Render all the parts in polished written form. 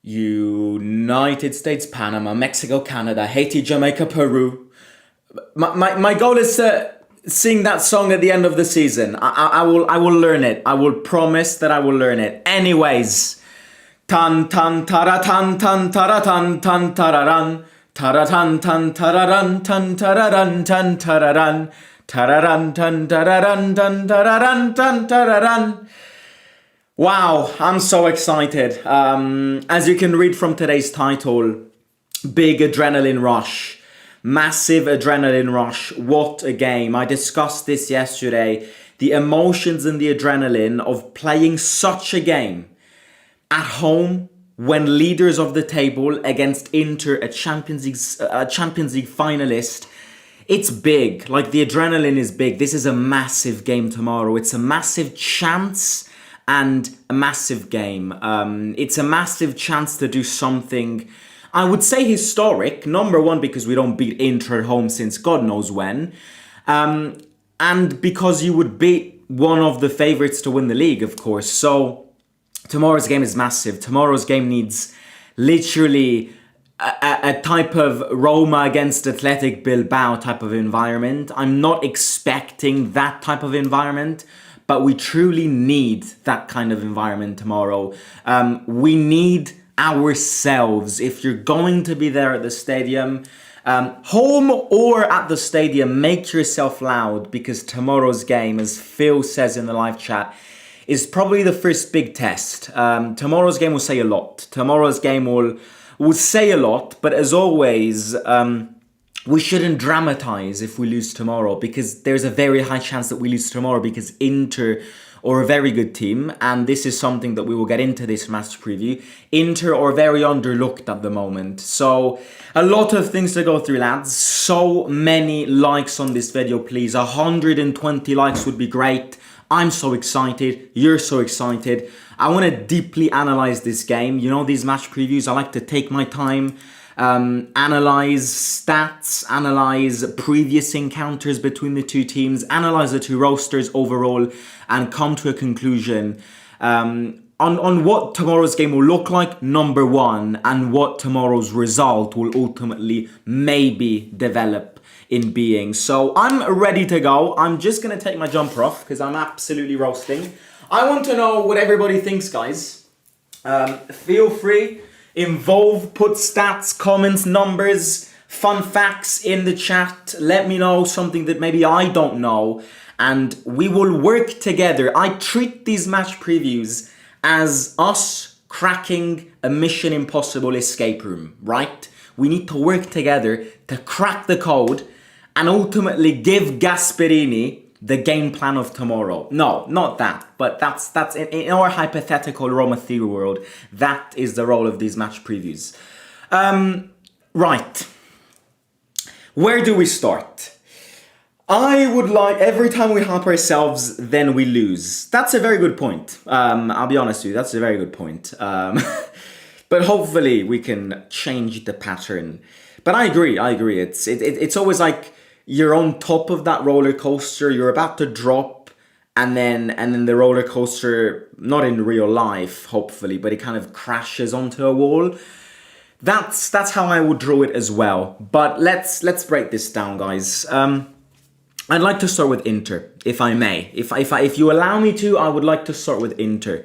United States, Panama, Mexico, Canada, Haiti, Jamaica, Peru. My goal is to sing that song at the end of the season. I will learn it. I will promise that I will learn it. Anyways, tan tan tara tan tan tara tan tan tararan tara tan tan tararan tan tararan tan tararan tararan tan tararan tan tararan tan tararan. Wow, I'm so excited. As you can read from today's title, big adrenaline rush. Massive adrenaline rush. What a game. I discussed this yesterday. The emotions and the adrenaline of playing such a game at home when leaders of the table against Inter, a Champions League finalist. It's big. Like, the adrenaline is big. This is a massive game tomorrow. It's a massive chance and a massive game. It's a massive chance to do something, I would say, historic. Number one, because we don't beat Inter at home since God knows when. And because you would beat one of the favourites to win the league, of course. So tomorrow's game is massive. Tomorrow's game needs literally a type of Roma against Athletic Bilbao type of environment. I'm not expecting that type of environment, but we truly need that kind of environment tomorrow. We need ourselves. If you're going to be there at the stadium, home or at the stadium, make yourself loud, because tomorrow's game, as Phil says in the live chat, is probably the first big test. Tomorrow's game will say a lot. Tomorrow's game will say a lot, but as always, we shouldn't dramatize if we lose tomorrow, because there's a very high chance that we lose tomorrow, because Inter are a very good team, and this is something that we will get into this match preview. Inter are very underlooked at the moment. So a lot of things to go through, lads. So many likes on this video, please. 120 likes would be great. I'm so excited. You're so excited. I want to deeply analyze this game. You know, these match previews, I like to take my time, analyze stats, analyze previous encounters between the two teams, analyze the two rosters overall, and come to a conclusion on what tomorrow's game will look like, number one, and what tomorrow's result will ultimately maybe develop in being. So I'm ready to go. I'm just going to take my jumper off because I'm absolutely roasting. I want to know what everybody thinks, guys. Feel free. Involve, put stats, comments, numbers, fun facts in the chat. Let me know something that maybe I don't know, and we will work together. I treat these match previews as us cracking a Mission Impossible escape room, right? We need to work together to crack the code and ultimately give Gasperini the game plan of tomorrow. No, not that. But that's in our hypothetical Roma Theory world, that is the role of these match previews. Right. Where do we start? I would like, every time we help ourselves, then we lose. That's a very good point. I'll be honest with you, that's a very good point. But hopefully we can change the pattern. But I agree. It's always like you're on top of that roller coaster, you're about to drop, and then the roller coaster, not in real life, hopefully, but it kind of crashes onto a wall. That's how I would draw it as well. But let's break this down, guys. I'd like to start with Inter, if I may. If you allow me to, I would like to start with Inter.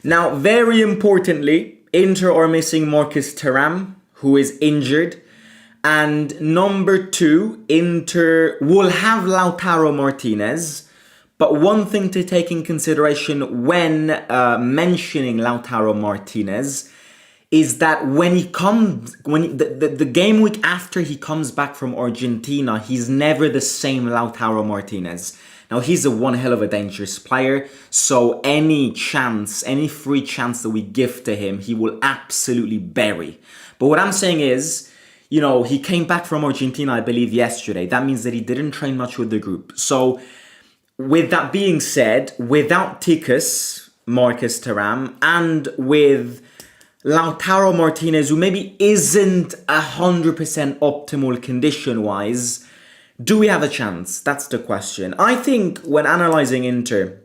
Now, very importantly, Inter are missing Marcus Thuram, who is injured. And number two, Inter will have Lautaro Martinez. But one thing to take in consideration when mentioning Lautaro Martinez is that when the game week after he comes back from Argentina, he's never the same Lautaro Martinez. Now, he's a one hell of a dangerous player, so any free chance that we give to him, he will absolutely bury. But what I'm saying is, you know, he came back from Argentina, I believe, yesterday. That means that he didn't train much with the group. So, with that being said, without Tikus, Marcus Thuram, and with Lautaro Martinez, who maybe isn't 100% optimal condition-wise, do we have a chance? That's the question. I think when analysing Inter,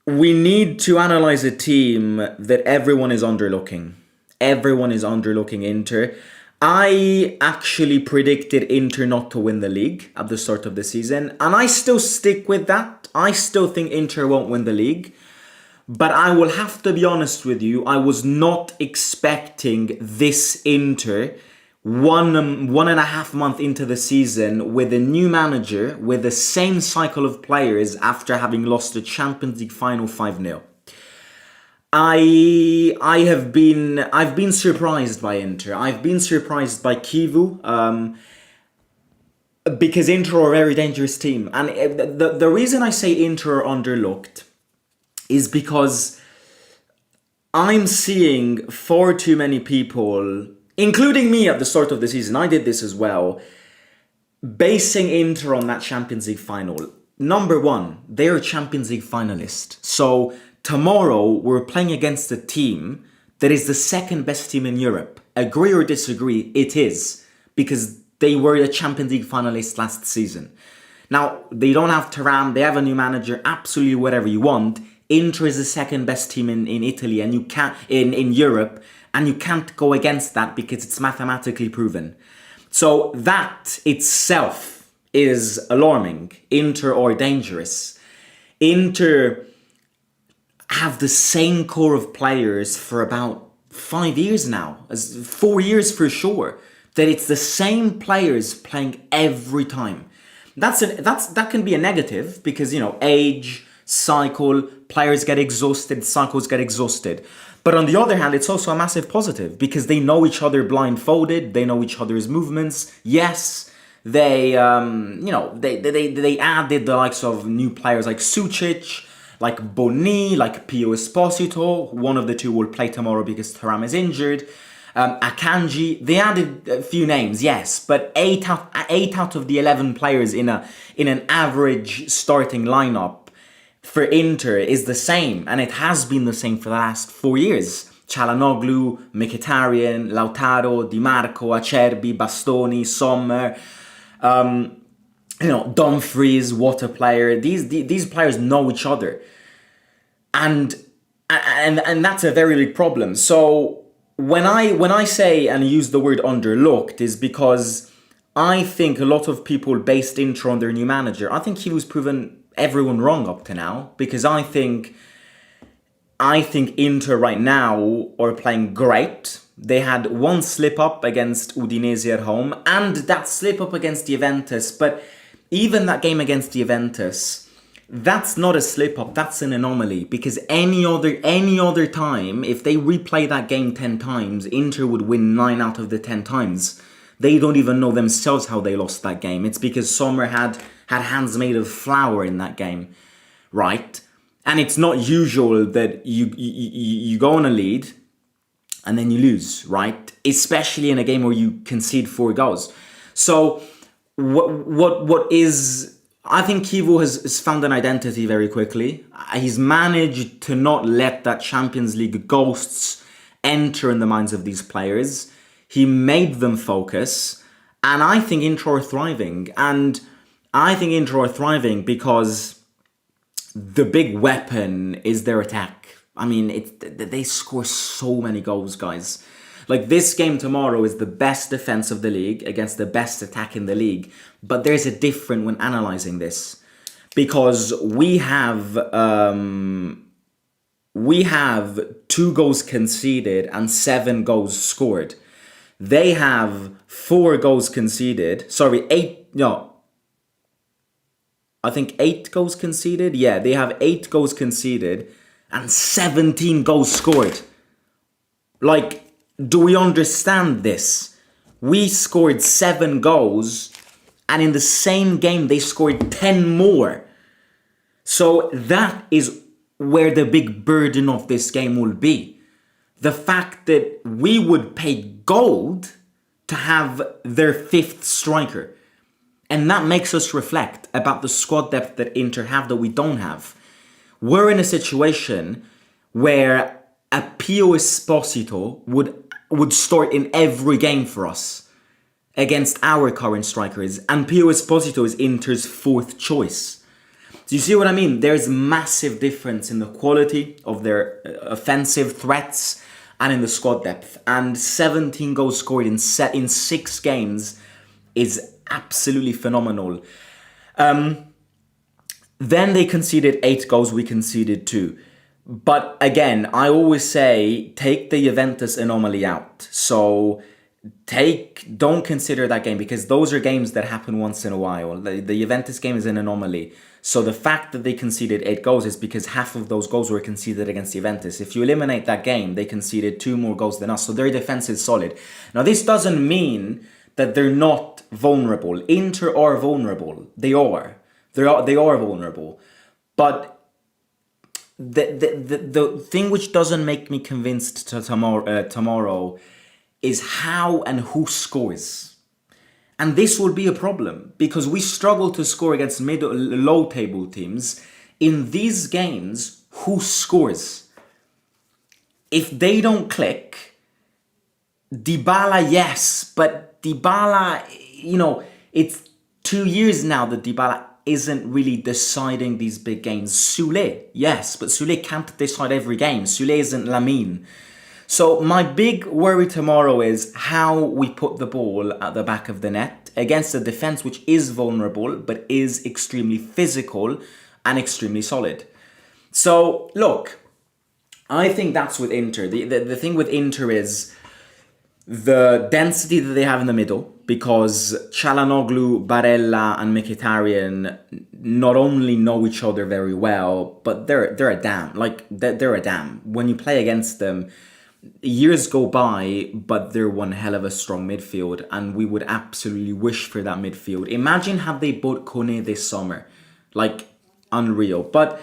We need to analyze a team that everyone is underlooking. Everyone is underlooking Inter. I actually predicted Inter not to win the league at the start of the season, and I still stick with that. I still think Inter won't win the league. But I will have to be honest with you, I was not expecting this Inter 1.5 months into the season with a new manager, with the same cycle of players after having lost the Champions League final 5-0. I've been surprised by Inter. I've been surprised by Kivu. Because Inter are a very dangerous team. And the reason I say Inter are underlooked is because I'm seeing far too many people, including me at the start of the season, I did this as well, basing Inter on that Champions League final. Number one, they're a Champions League finalist. So tomorrow we're playing against a team that is the second best team in Europe. Agree or disagree, it is. Because they were a Champions League finalist last season. Now, they don't have Thuram, they have a new manager, absolutely whatever you want. Inter is the second best team in Italy and you can't in Europe, and you can't go against that because it's mathematically proven. So that itself is alarming. Inter are dangerous. Inter have the same core of players for about 5 years now, 4 years for sure. That it's the same players playing every time. That can be a negative because, age, cycle, players get exhausted, cycles get exhausted. But on the other hand, it's also a massive positive because they know each other blindfolded, they know each other's movements. Yes, they added the likes of new players like Sucic, like Boni, like Pio Esposito. One of the two will play tomorrow because Thuram is injured. Akanji, they added a few names, yes, but 8 out of the 11 players in an average starting lineup for Inter is the same, and it has been the same for the last 4 years. Çalhanoğlu, Mkhitaryan, Lautaro, Di Marco, Acerbi, Bastoni, Sommer, Dumfries, what a player. These players know each other, and that's a very big problem. So when I say and use the word underlooked is because I think a lot of people based Inter on their new manager. I think he was proven everyone wrong up to now, because I think Inter right now are playing great. They had one slip up against Udinese at home, and that slip up against Juventus. But even that game against Juventus, that's not a slip up. That's an anomaly, because any other time, if they replay that game 10 times, Inter would win 9 out of the 10 times. They don't even know themselves how they lost that game. It's because Sommer had hands made of flour in that game, right? And it's not usual that you go on a lead and then you lose, right? Especially in a game where you concede 4 goals. So what is... I think Kivu has found an identity very quickly. He's managed to not let that Champions League ghosts enter in the minds of these players. He made them focus. And I think Inter are thriving. And I think Inter are thriving because the big weapon is their attack. I mean, they score so many goals, guys. Like, this game tomorrow is the best defense of the league against the best attack in the league. But there's a difference when analyzing this. Because we have 2 goals conceded and 7 goals scored. They have 4 goals conceded. Sorry, 8... No. I think 8 goals conceded. Yeah, they have 8 goals conceded and 17 goals scored. Like, do we understand this? We scored 7 goals, and in the same game they scored 10 more. So that is where the big burden of this game will be. The fact that we would pay gold to have their 5th striker. And that makes us reflect about the squad depth that Inter have that we don't have. We're in a situation where a Pio Esposito would start in every game for us against our current strikers. And Pio Esposito is Inter's 4th choice. Do you see what I mean? There's massive difference in the quality of their offensive threats and in the squad depth. And 17 goals scored in 6 games is absolutely phenomenal. Then they conceded 8 goals, we conceded 2. But again, I always say, take the Juventus anomaly out. So don't consider that game, because those are games that happen once in a while. The Juventus game is an anomaly. So the fact that they conceded 8 goals is because half of those goals were conceded against Juventus. If you eliminate that game, they conceded 2 more goals than us. So their defense is solid. Now, this doesn't mean that they're not vulnerable. Inter are vulnerable. They are. They are vulnerable. But the thing which doesn't make me convinced tomorrow is how and who scores. And this will be a problem, because we struggle to score against low table teams. In these games, who scores? If they don't click, Dybala, yes, but Dybala, it's 2 years now that Dybala isn't really deciding these big games. Soulé, yes, but Soulé can't decide every game. Soulé isn't Lamine. So my big worry tomorrow is how we put the ball at the back of the net against a defense which is vulnerable but is extremely physical and extremely solid. So look, I think that's with Inter. The thing with Inter is the density that they have in the middle, because Çalhanoğlu, Barella and Mkhitaryan not only know each other very well, but they're a dam. They're a dam. When you play against them, years go by, but they're one hell of a strong midfield, and we would absolutely wish for that midfield. Imagine had they bought Kone this summer. Unreal. But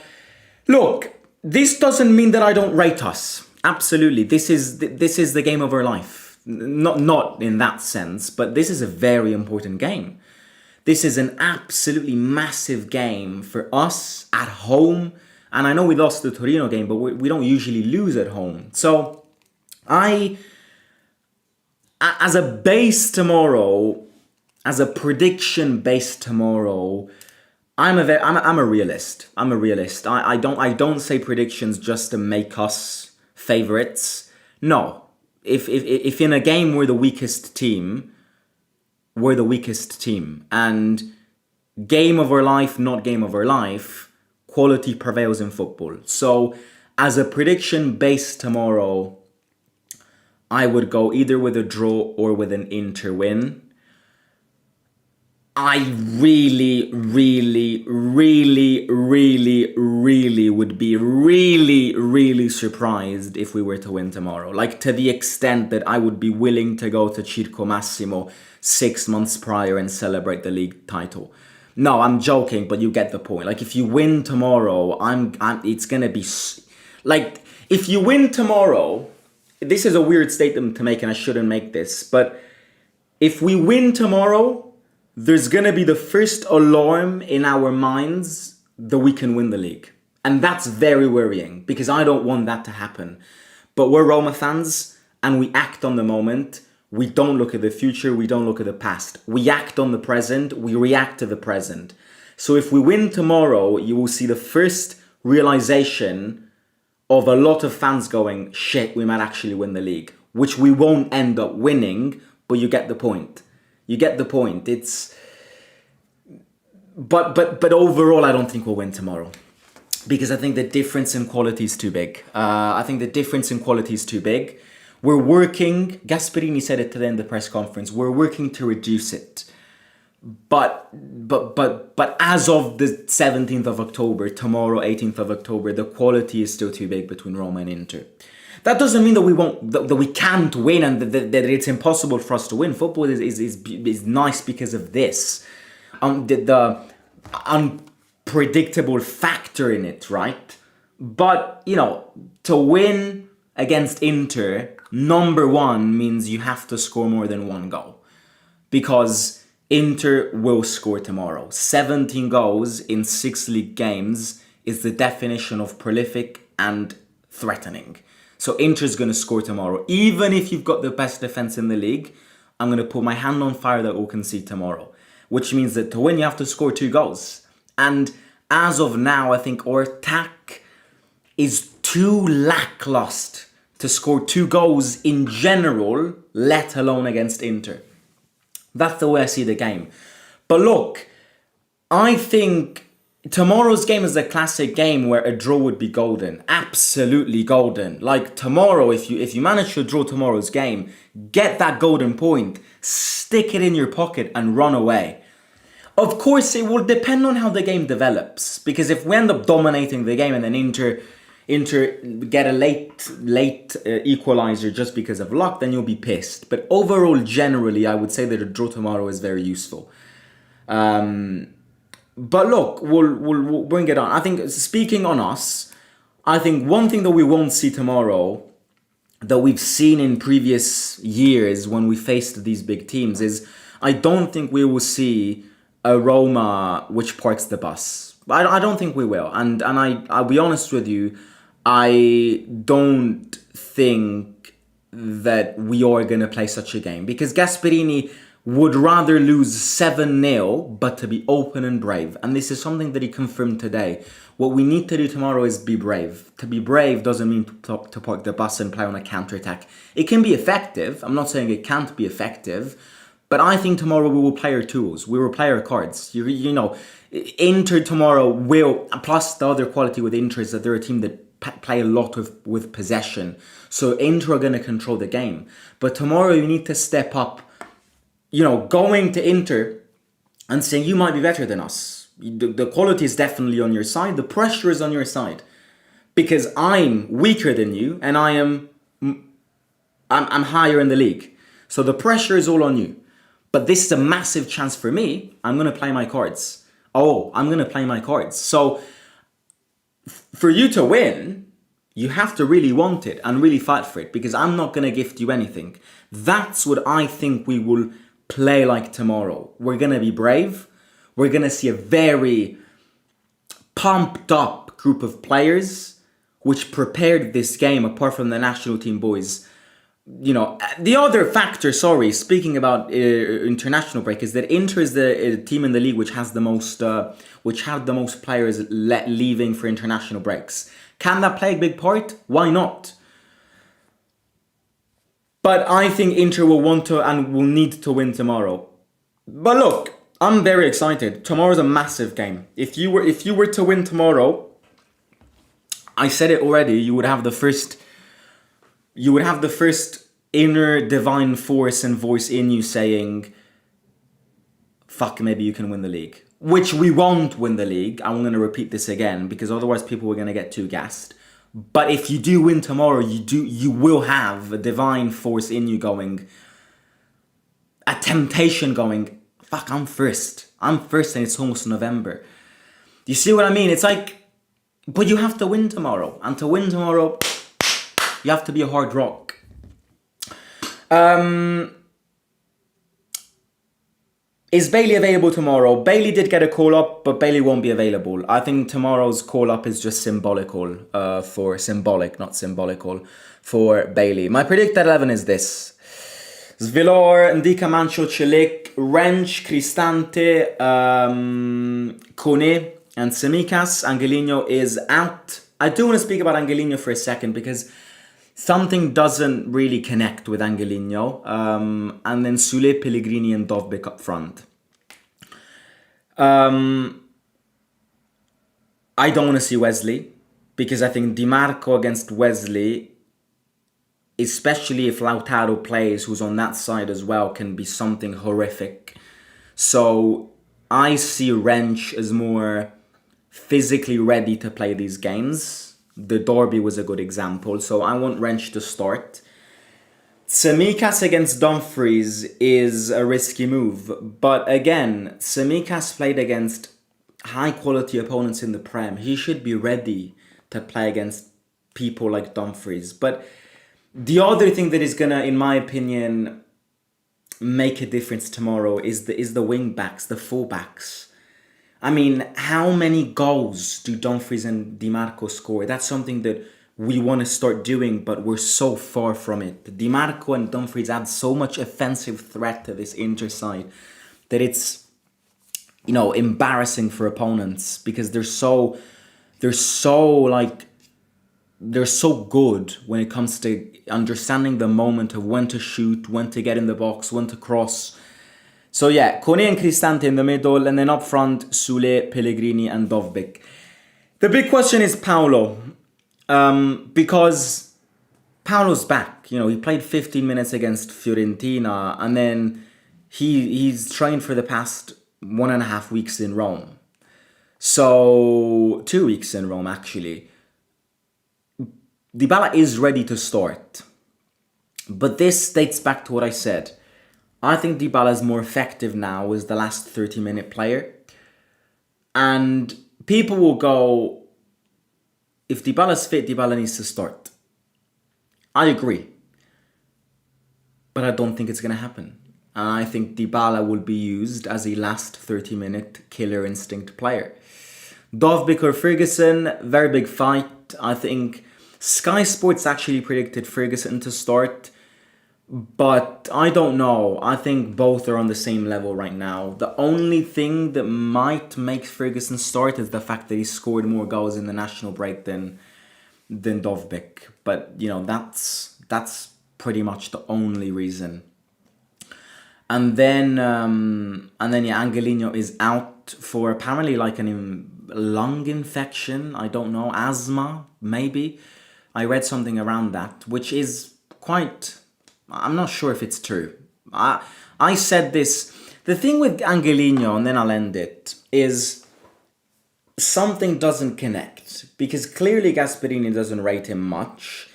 look, this doesn't mean that I don't rate us. Absolutely. This is the game of our life. Not in that sense, but this is a very important game. This is an absolutely massive game for us at home. And I know we lost the Torino game, but we don't usually lose at home. So as a base tomorrow, as a prediction base tomorrow, I'm a realist. I'm a realist. I don't say predictions just to make us favorites. No. If in a game we're the weakest team, we're the weakest team. And game of our life, not game of our life, quality prevails in football. So as a prediction base tomorrow, I would go either with a draw or with an Inter win. I really, really, really, really, really would be really, really surprised if we were to win tomorrow. To the extent that I would be willing to go to Circo Massimo 6 months prior and celebrate the league title. No, I'm joking, but you get the point. If you win tomorrow, it's gonna be if you win tomorrow. This is a weird statement to make, and I shouldn't make this, but if we win tomorrow, there's going to be the first alarm in our minds that we can win the league. And that's very worrying, because I don't want that to happen. But we're Roma fans, and we act on the moment. We don't look at the future. We don't look at the past. We act on the present. We react to the present. So if we win tomorrow, you will see the first realization of a lot of fans going, shit, we might actually win the league, which we won't end up winning, but you get the point. You get the point. But overall, I don't think we'll win tomorrow, because I think the difference in quality is too big. We're working, Gasperini said it today in the press conference, we're working to reduce it. But as of the 17th of October, tomorrow, 18th of October, the quality is still too big between Roma and Inter. That doesn't mean that we can't win and that it's impossible for us to win. Football is nice because of this. The unpredictable factor in it, right? But, to win against Inter, number one means you have to score more than 1 goal. Because Inter will score tomorrow. 17 goals in 6 league games is the definition of prolific and threatening. So Inter's going to score tomorrow. Even if you've got the best defense in the league, I'm going to put my hand on fire that we'll concede tomorrow. Which means that to win, you have to score 2 goals. And as of now, I think our attack is too lackluster to score 2 goals in general, let alone against Inter. That's the way I see the game. But look, I think tomorrow's game is a classic game where a draw would be golden. Absolutely golden. Like tomorrow, if you manage to draw tomorrow's game, get that golden point, stick it in your pocket and run away. Of course, it will depend on how the game develops. Because if we end up dominating the game and then Inter get a late equalizer just because of luck, then you'll be pissed. But overall, generally, I would say that a draw tomorrow is very useful. But look, we'll bring it on. I think, speaking on us, I think one thing that we won't see tomorrow, that we've seen in previous years when we faced these big teams, is I don't think we will see a Roma which parks the bus. I don't think we will. And I'll be honest with you, I don't think that we are going to play such a game. Because Gasperini would rather lose 7-0, but to be open and brave. And this is something that he confirmed today. What we need to do tomorrow is be brave. To be brave doesn't mean to park the bus and play on a counter-attack. It can be effective. I'm not saying it can't be effective. But I think tomorrow we will play our tools. We will play our cards. You know, Inter tomorrow will... Plus the other quality with Inter is that they're a team that play a lot with possession. So Inter are going to control the game. But tomorrow you need to step up. You know, going to Inter and saying you might be better than us. The quality is definitely on your side. The pressure is on your side. Because I'm weaker than you and I'm higher in the league. So the pressure is all on you. But this is a massive chance for me. I'm going to play my cards. I'm going to play my cards. So for you to win, you have to really want it and really fight for it. Because I'm not going to gift you anything. That's what I think we will play like tomorrow. We're going to be brave. We're going to see a very pumped up group of players which prepared this game apart from the national team boys. You know, the other factor, speaking about international break, is that Inter is the team in the league which had the most players leaving for international breaks. Can that play a big part? Why not? But I think Inter will want to and will need to win tomorrow. But look, I'm very excited. Tomorrow's a massive game. If you were to win tomorrow, I said it already, you would have the first inner divine force and voice in you saying, fuck, maybe you can win the league. Which we won't win the league. I'm going to repeat this again because otherwise people are going to get too gassed. But if you do win tomorrow, you will have a divine force in you going, a temptation going, fuck, I'm first and it's almost November. You see what I mean? It's like, but you have to win tomorrow. And to win tomorrow, you have to be a hard rock. Is Bailey available tomorrow? Bailey did get a call up, but Bailey won't be available. I think tomorrow's call up is just symbolical, for Bailey. My predicted 11 is this. Svilor, Ndika Mancho, Celik, Wrench, Cristante, Kone, and Semikas. Angelino is out. I do want to speak about Angelino for a second because something doesn't really connect with Angelino. And then Sule, Pellegrini and Dovbek up front. I don't want to see Wesley because I think Di Marco against Wesley, especially if Lautaro plays, who's on that side as well, can be something horrific. So I see Wrench as more physically ready to play these games. The Derby was a good example, so I want Wrench to start. Tsimikas against Dumfries is a risky move, but again, Tsimikas played against high-quality opponents in the Prem. He should be ready to play against people like Dumfries. But the other thing that is gonna, in my opinion, make a difference tomorrow is the wing-backs, the full-backs. I mean, how many goals do Dumfries and Di Marco score? That's something that we want to start doing, but we're so far from it. Di Marco and Dumfries add so much offensive threat to this Inter side that it's embarrassing for opponents because they're so good when it comes to understanding the moment of when to shoot, when to get in the box, when to cross. So yeah, Kone and Cristante in the middle, and then up front, Sule, Pellegrini, and Dovbyk. The big question is Paolo, because Paolo's back. He played 15 minutes against Fiorentina, and then he's trained for the past 1.5 weeks in Rome. So 2 weeks in Rome, actually. Dybala is ready to start. But this dates back to what I said. I think Dybala is more effective now as the last 30-minute player. And people will go, if Dybala's fit, Dybala needs to start. I agree. But I don't think it's going to happen. And I think Dybala will be used as a last 30-minute killer instinct player. Dovbyk or Ferguson, very big fight. I think Sky Sports actually predicted Ferguson to start. But I don't know. I think both are on the same level right now. The only thing that might make Ferguson start is the fact that he scored more goals in the national break than Dovbyk. But that's pretty much the only reason. And then Angelino is out for apparently like a lung infection. I don't know, asthma maybe. I read something around that, which is quite. I'm not sure if it's true. I said this. The thing with Angelino, and then I'll end it, is something doesn't connect. Because clearly Gasperini doesn't rate him much.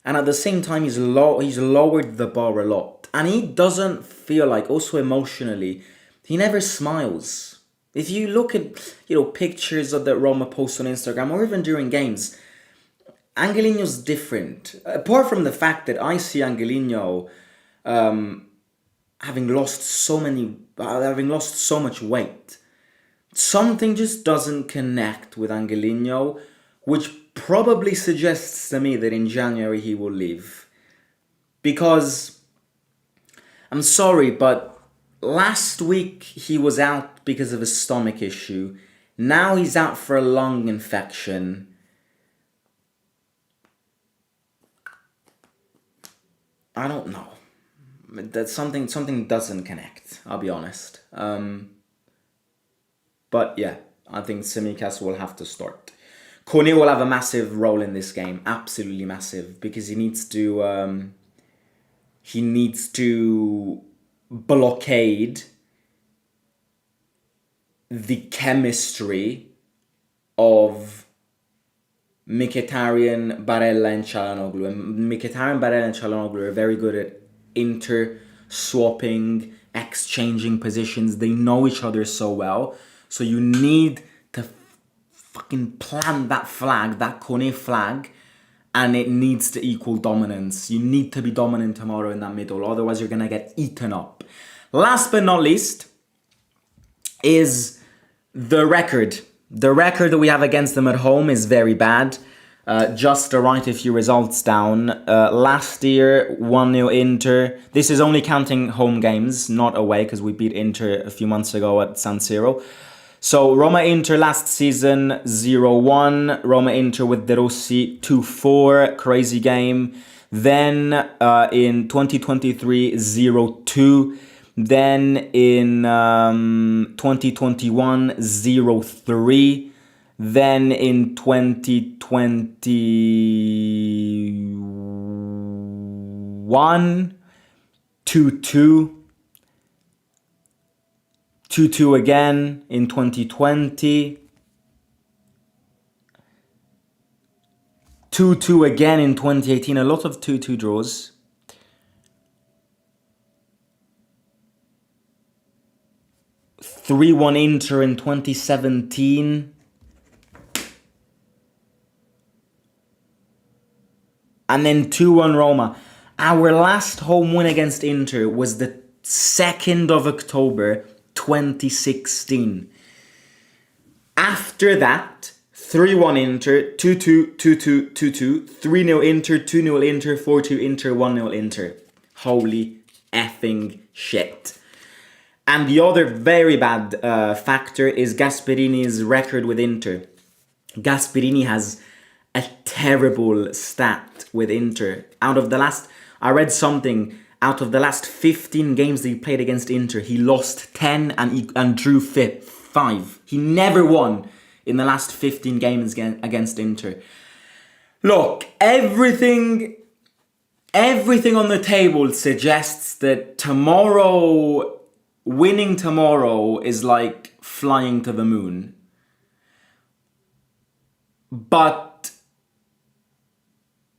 And at the same time, he's lowered the bar a lot. And he doesn't feel like, also emotionally, he never smiles. If you look at, pictures of that Roma posts on Instagram, or even during games, Angelino's different. Apart from the fact that I see Angelino having lost so much weight, something just doesn't connect with Angelino, which probably suggests to me that in January he will leave. Because, I'm sorry, but last week he was out because of a stomach issue. Now he's out for a lung infection. I don't know. That something doesn't connect, I'll be honest. But yeah, I think Tsimikas will have to start. Kone will have a massive role in this game, absolutely massive, because he needs to blockade the chemistry of Mkhitaryan, Barella and Çalhanoğlu. And Mkhitaryan, Barella and Çalhanoğlu are very good at swapping, exchanging positions. They know each other so well. So you need to fucking plant that flag, that Kone flag, and it needs to equal dominance. You need to be dominant tomorrow in that middle, otherwise you're going to get eaten up. Last but not least is the record. The record that we have against them at home is very bad. Just to write a few results down. Last year, 1-0 Inter. This is only counting home games, not away, because we beat Inter a few months ago at San Siro. So, Roma-Inter last season, 0-1. Roma-Inter with De Rossi, 2-4. Crazy game. Then, in 2023, 0-2. Then in 2021, 0-3. Then in 2021, 2-2. 2-2 again in 2020. 2-2 again in 2018. A lot of 2-2 draws. 3-1 Inter in 2017. And then 2-1 Roma. Our last home win against Inter was the 2nd of October 2016. After that, 3-1 Inter, 2-2, 2-2, 2-2, 3-0 Inter, 2-0 Inter, 4-2 Inter, 1-0 Inter. Holy effing shit. And the other very bad factor is Gasperini's record with Inter. Gasperini has a terrible stat with Inter. I read something, out of the last 15 games that he played against Inter, he lost 10 and drew 5. He never won in the last 15 games against Inter. Look, everything on the table suggests that winning tomorrow is like flying to the moon. But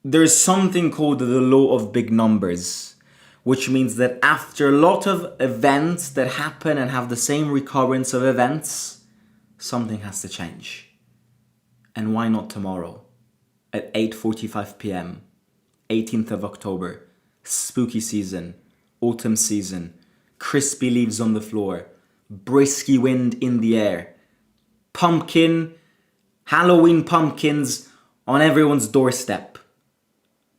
there's something called the law of big numbers, which means that after a lot of events that happen and have the same recurrence of events, something has to change. And why not tomorrow? At 8:45 p.m., 18th of October, spooky season, autumn season, crispy leaves on the floor, brisky wind in the air, Halloween pumpkins on everyone's doorstep.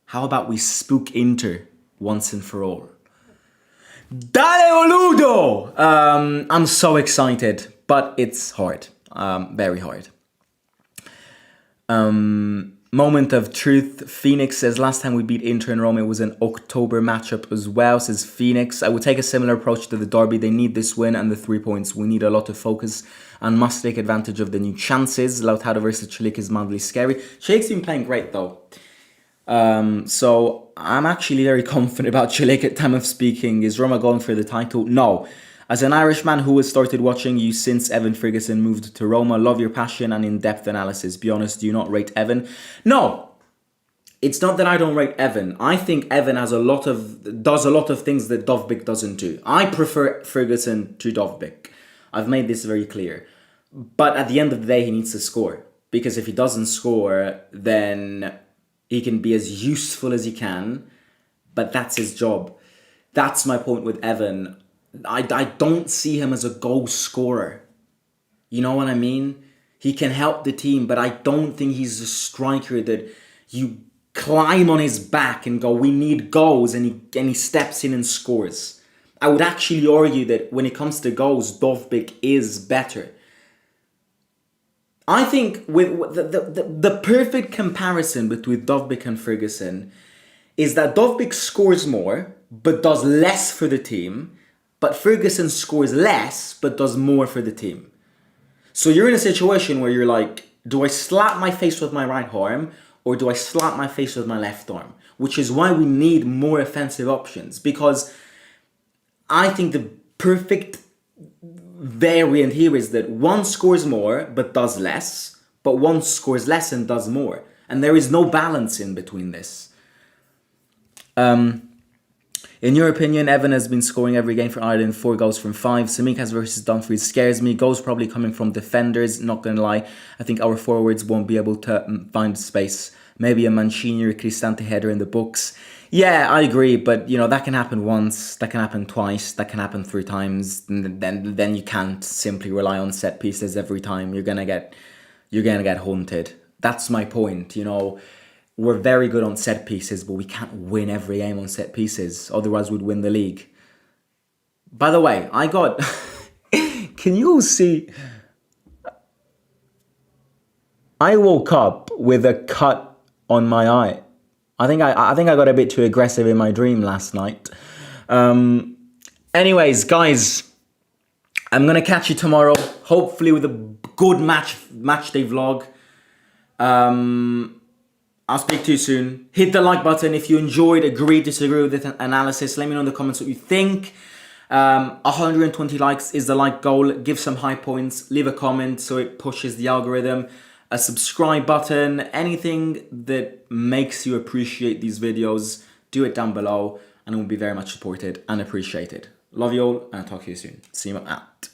How about we spook Inter once and for all? Dale boludo! I'm so excited, but it's hard. Very hard. Moment of truth. Phoenix says, last time we beat Inter in Rome, it was an October matchup as well, says Phoenix. I would take a similar approach to the derby. They need this win and the 3 points. We need a lot of focus and must take advantage of the new chances. Lautaro versus Celik is mildly scary. Celik's been playing great though. So I'm actually very confident about Celik at time of speaking. Is Roma going for the title? No. As an Irishman who has started watching you since Evan Ferguson moved to Roma, love your passion and in-depth analysis. Be honest, do you not rate Evan? No, it's not that I don't rate Evan. I think Evan does a lot of things that Dovbyk doesn't do. I prefer Ferguson to Dovbyk. I've made this very clear. But at the end of the day, he needs to score. Because if he doesn't score, then he can be as useful as he can. But that's his job. That's my point with Evan. I don't see him as a goal scorer. You know what I mean? He can help the team, but I don't think he's a striker that you climb on his back and go, we need goals, and he steps in and scores. I would actually argue that when it comes to goals, Dovbyk is better. I think with the perfect comparison between Dovbyk and Ferguson is that Dovbyk scores more, but does less for the team. But Ferguson scores less, but does more for the team. So you're in a situation where you're like, do I slap my face with my right arm, or do I slap my face with my left arm? Which is why we need more offensive options. Because I think the perfect variant here is that one scores more, but does less. But one scores less and does more. And there is no balance in between this. In your opinion, Evan has been scoring every game for Ireland, 4 goals from 5. Tsimikas versus Dumfries scares me. Goals probably coming from defenders, not going to lie. I think our forwards won't be able to find space. Maybe a Mancini or Cristante header in the books. Yeah, I agree, but that can happen once, that can happen twice, that can happen 3 times. And then you can't simply rely on set pieces every time. You're gonna get haunted. That's my point, We're very good on set pieces, but we can't win every game on set pieces. Otherwise, we'd win the league. By the way, I got... Can you all see... I woke up with a cut on my eye. I think I got a bit too aggressive in my dream last night. Anyways, guys, I'm going to catch you tomorrow. Hopefully with a good match day vlog. I'll speak to you soon. Hit the like button if you enjoyed, agree, disagree with the analysis. Let me know in the comments what you think. 120 likes is the like goal. Give some high points. Leave a comment so it pushes the algorithm. A subscribe button. Anything that makes you appreciate these videos, do it down below and it will be very much supported and appreciated. Love you all and I'll talk to you soon. See you out.